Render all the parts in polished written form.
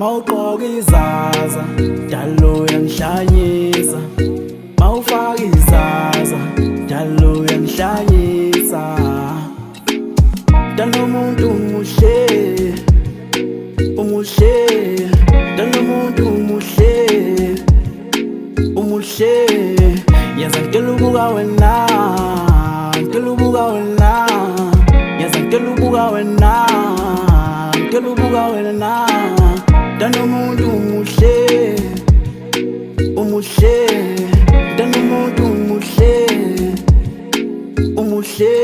Mawugqoka izaza njalo uyangihlanyisa, mawufaka izaza njalo uyangihlanyisa. Dala umuntu umuhle, umuhle, dala umuntu umuhle, umuhle. Yaza ngicela ubuka wena, ngicela ubuka wena, yaza ngicela ubuka wena, ngicela ubuka wena. Dala umuntu umuhle, umuhle, dala umuntu umuhle, umuhle.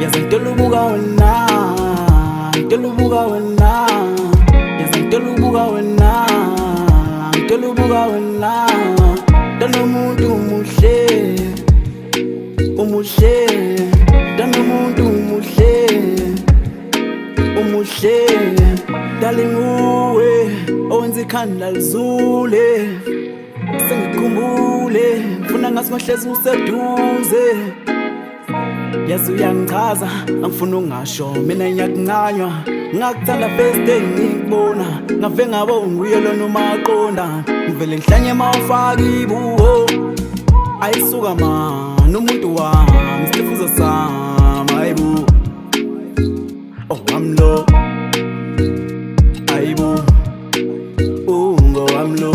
Yaza ngicela ubuka wena, ngicela ubuka wena, yaza ngicela ubuka wena, ngicela ubuka wena. Dala umuntu umuhle, umuhle, dala umuntu umuhle, umuhle. Dala nguwe owenza ikhanda lizule, sengikhumbule ngifuna ngathi mahlezi useduze. Yazi uyangichaza angifuna ungasho mina ngiyakuncanywa, ngakuthanda first day ngikubona, ngave ngabo nguye lona umaqonda. Ngivele ngihlanye mawufaka ibuho, ayisuka man umuntu wami isifuzo sami ayibu. Oh wami lo, ayibu ungo wami lo.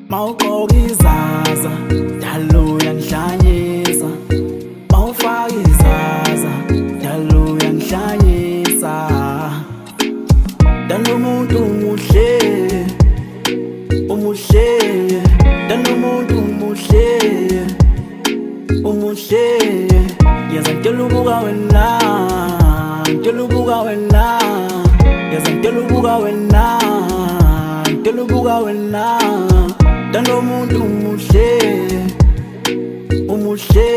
Mawugqoka izaza njalo uyangihlanyisa, mawufaka izaza njalo uyangihlanyisa. Dala umuntu umuhle, umuhle, dala umuntu umuhle, umuhle. Yaza ngicela ubuka wena, ngicela ubuka wena, yaza ngicela ubuka wena, ngicela ubuka wena. Dala umuntu umuhle, umuhle,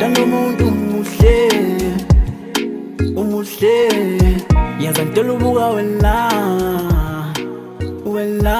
dala umuntu umuhle, umuhle. Yaza ngicela ubuka wena, wena.